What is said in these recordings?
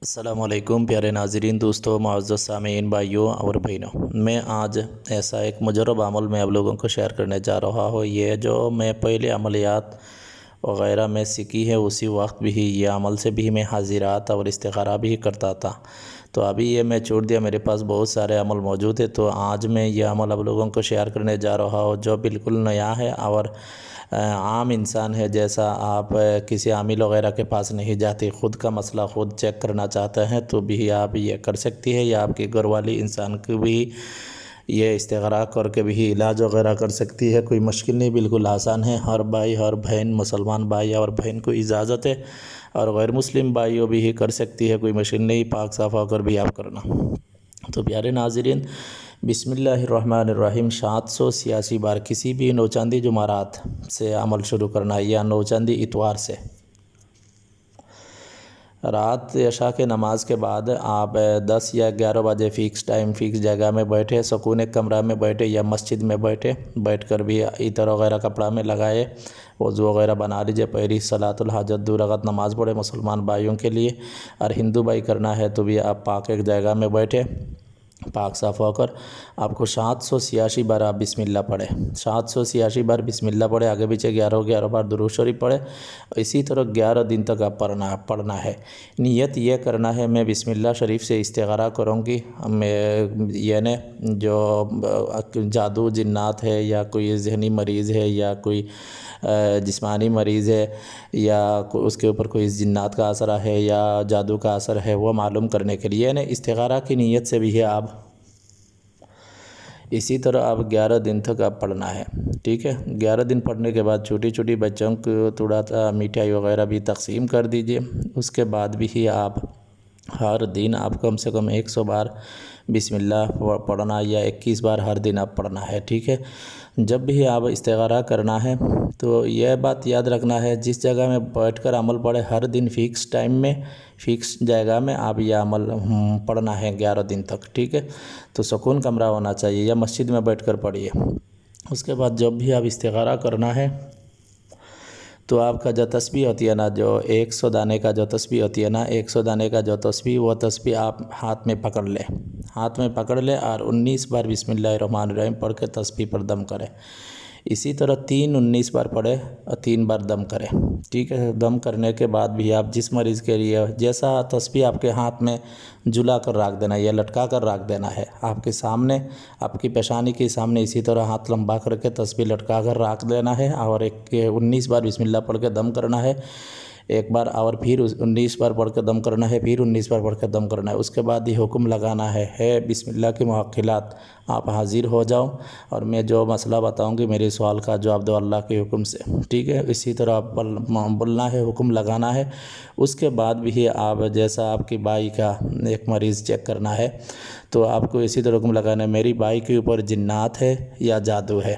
अस्सलामुअलैकुम प्यारे नाज़रीन, दोस्तों, मुअज़्ज़ज़ सामीन, भाइयों और बहनों। मैं आज ऐसा एक मुजरब अमल मैं आप लोगों को शेयर करने जा रहा हूँ। ये जो मैं पहले अमलियात वग़ैरह में सीखी है, उसी वक्त भी ये अमल से भी मैं हाजिरात और इस्तिखारा भी करता था। तो अभी ये मैं छोड़ दिया, मेरे पास बहुत सारे अमल मौजूद है। तो आज मैं ये अमल आप लोगों को शेयर करने जा रहा हूँ जो बिल्कुल नया है और आम इंसान है जैसा आप किसी आमिल वगैरह के पास नहीं जाते, ख़ुद का मसला ख़ुद चेक करना चाहते हैं तो भी आप ये कर सकती है, या आपके घर वाली इंसान को भी ये इस्तिग़रा करके भी इलाज वगैरह कर सकती है। कोई मुश्किल नहीं, बिल्कुल आसान है। हर भाई हर बहन, मुसलमान भाई और बहन को इजाज़त है, और गैर मुस्लिम भाइयों भी कर सकती है, कोई मुश्किल नहीं। पाक साफ़ होकर भी आप करना। तो प्यारे नाज़रीन, बिस्मिल्लाहिर्रहमानिर्रहीम 786 बार किसी भी नौचंदी जुमारात से अमल शुरू करना है, या नौचंदी इतवार से। रात इशा के नमाज के बाद आप 10 या 11 बजे फ़िक्स टाइम फ़िक्स जगह में बैठे, सुकून कमरा में बैठे या मस्जिद में बैठकर भी इतर वगैरह कपड़ा में लगाए, वज़ू वगैरह बना लीजिए, पहली सलातुल हाजत 2 रकात नमाज़ पढ़े मुसलमान भाइयों के लिए। और हिंदू भाई करना है तो भी आप पाक एक जगह में बैठे, पाक साफ़ होकर आपको 786 बार आप बिस्मिल्लाह पढ़े, 786 बार बिस्मिल्लाह पढ़े, आगे पीछे 11 बार दुरूद शरीफ पढ़े। इसी तरह 11 दिन तक आप पढ़ना है। नियत ये करना है, मैं बिस्मिल्लाह शरीफ से इस्तिग़ारा करूँगी। मैं यानी जो जादू जिन्नात है, या कोई जहनी मरीज़ है, या कोई जिस्मानी मरीज़ है, या उसके ऊपर कोई जिन्नात का असर है या जादू का असर है, वो मालूम करने के लिए यानी इस्तिग़ारा की नीयत से भी है आप। इसी तरह आप 11 दिन तक आप पढ़ना है, ठीक है। 11 दिन पढ़ने के बाद छोटी छोटी बच्चों को थोड़ा सा मिठाई वगैरह भी तक़सीम कर दीजिए। उसके बाद भी आप हर दिन आप कम से कम 100 बार बिस्मिल्लाह पढ़ना, या 21 बार हर दिन आप पढ़ना है, ठीक है। जब भी आप इस्तिग़ारा करना है तो यह बात याद रखना है, जिस जगह में बैठकर अमल पढ़े हर दिन फ़िक्स टाइम में फ़िक्स जगह में आप यह अमल पढ़ना है 11 दिन तक, ठीक है। तो सुकून कमरा होना चाहिए, या मस्जिद में बैठकर पढ़िए। उसके बाद जब भी आप इस्तिग़ारा करना है तो आपका जो तस्बीह होती है ना, जो 100 दाने का जो तस्बीह होती है ना, 100 दाने का जो तस्बीह, वो तस्बीह आप हाथ में पकड़ लें, हाथ में पकड़ लें और 19 बार बिस्मिल्लाहिर्रहमानिर्रहीम पढ़ के तस्बीह पर दम करें। इसी तरह 19 बार पढ़े और 3 बार दम करें, ठीक है। दम करने के बाद भी आप जिस मरीज़ के लिए जैसा तस्बीह आपके हाथ में झुला कर रख देना या लटका कर रख देना है आपके सामने, आपकी पेशानी के सामने, इसी तरह हाथ लंबा करके तस्बीह लटका कर रख देना है, और 19 बार बिस्मिल्लाह पढ़ के दम करना है एक बार, और फिर 19 बार पढ़ के दम करना है, फिर 19 बार पढ़ के दम करना है। उसके बाद ही हुक्म लगाना है बिस्मिल्लाह के मुवक्किलात, आप हाजिर हो जाओ और मैं जो मसला बताऊंगी मेरे सवाल का जवाब दो अल्लाह के हुक्म से, ठीक है। इसी तरह आप बोलना है, हुक्म लगाना है। उसके बाद भी आप जैसा आपकी बाई का एक मरीज़ चेक करना है तो आपको इसी तरह हुक्म लगाना है, मेरी बाई के ऊपर जिन्नात है या जादू है,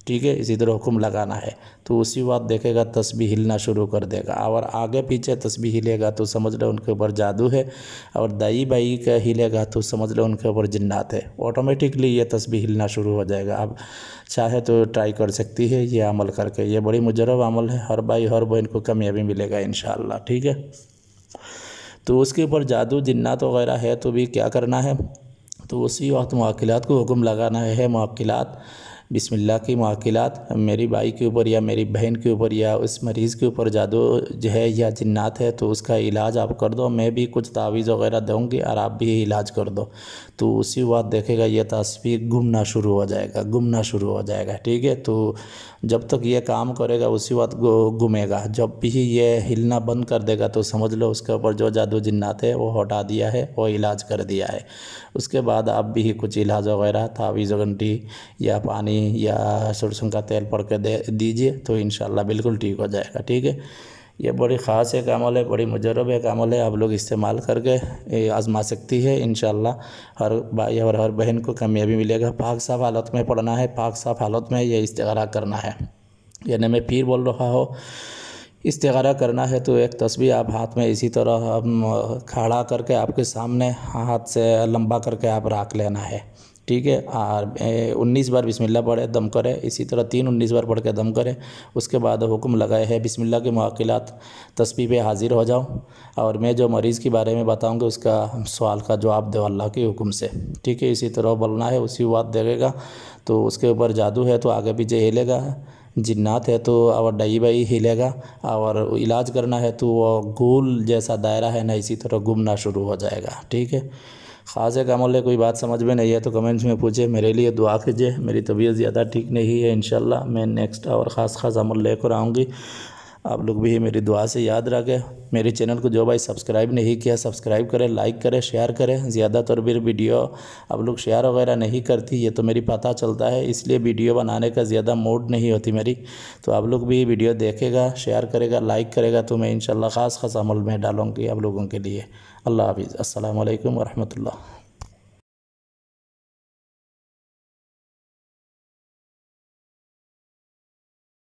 ठीक है। इसी तरह हुक्म लगाना है। तो उसी वक्त देखेगा तस्बीह हिलना शुरू कर देगा, और आगे पीछे तस्बीह हिलेगा तो समझ लो उनके ऊपर जादू है, और दाई बाई का हिलेगा तो समझ लो उनके ऊपर जिन्नात है। ऑटोमेटिकली ये तस्बीह हिलना शुरू हो जाएगा। अब चाहे तो ट्राई कर सकती है ये अमल करके, ये बड़ी मुजरब अमल है, हर भाई हर बहन को कामयाबी मिलेगा इंशाअल्लाह, ठीक है। तो उसके ऊपर जादू जिन्नात वगैरह है तो भी क्या करना है, तो उसी वक्त मुवक्किलात को हुक्म लगाना है, मुवक्किलात बिस्मिल्लाह की मुवक्किलात, मेरी बाई के ऊपर या मेरी बहन के ऊपर या उस मरीज़ के ऊपर जादू जो है या जिन्नात है तो उसका इलाज आप कर दो, मैं भी कुछ तावीज़ वगैरह दूँगी और आप भी इलाज कर दो। तो उसी वक्त देखेगा ये तस्बीह घूमना शुरू हो जाएगा, घूमना शुरू हो जाएगा, ठीक है। तो जब तक ये काम करेगा उसी वक्त घूमेगा, जब भी ये हिलना बंद कर देगा तो समझ लो उसके ऊपर जो जादू जिन्नात है वो हटा दिया है, वो इलाज कर दिया है। उसके बाद आप भी कुछ इलाज वगैरह तावीज़ घंटी या पानी या सरसों का तेल पढ़ के दे दीजिए तो इंशाल्लाह बिल्कुल ठीक हो जाएगा, ठीक है। ये बड़ी ख़ास एक अमल है, बड़ी मुजरब एक अमल है, आप लोग इस्तेमाल करके आज़मा सकती है इंशाल्लाह। हर भाई और हर बहन को कामयाबी मिलेगा। पाक साफ़ हालत में पढ़ना है, पाक साफ़ हालत में ये इस्तिग़ारा करना है। यानी मैं फिर बोल रहा हूँ, इस्तिग़ारा करना है तो एक तस्बीह आप हाथ में इसी तरह खड़ा करके आपके सामने हाथ से लंबा करके आप रख लेना है, ठीक है। और 19 बार बिस्मिल्लाह पढ़े दम करे, इसी तरह 19 बार पढ़ के दम करे। उसके बाद हुक्म लगाए है बिस्मिल्लाह के मुआक्किलात, तस्बीह पे हाजिर हो जाओ और मैं जो मरीज़ के बारे में बताऊंगा उसका सवाल का जवाब दो अल्लाह के हुक्म से, ठीक है। इसी तरह बोलना है, उसी बात देगा। तो उसके ऊपर जादू है तो आगे पीछे हिलेगा, जिन्नात है तो और डई बई हिलेगा, और इलाज करना है तो वो गोल जैसा दायरा है ना इसी तरह घूमना शुरू हो जाएगा, ठीक है। ख़ास एक अमल है, कोई बात समझ में नहीं है तो कमेंट्स में पूछे, मेरे लिए दुआ कीजिए। मेरी तबीयत ज़्यादा ठीक नहीं है, इंशाल्लाह मैं नेक्स्ट और ख़ास अमल लेकर आऊँगी। आप लोग भी मेरी दुआ से याद रखें। मेरे चैनल को जो भाई सब्सक्राइब नहीं किया सब्सक्राइब करें, लाइक करें, शेयर करें। ज़्यादातर मेरी वीडियो आप लोग शेयर वगैरह नहीं करती, ये तो मेरी पता चलता है, इसलिए वीडियो बनाने का ज़्यादा मूड नहीं होती मेरी। तो आप लोग भी वीडियो देखेगा, शेयर करेगा, लाइक करेगा तो मैं इंशाल्लाह ख़ास अमल में डालूँगी आप लोगों के लिए। अल्लाह हाफिज़। अस्सलामु अलैकुम वरहमतुल्लाह।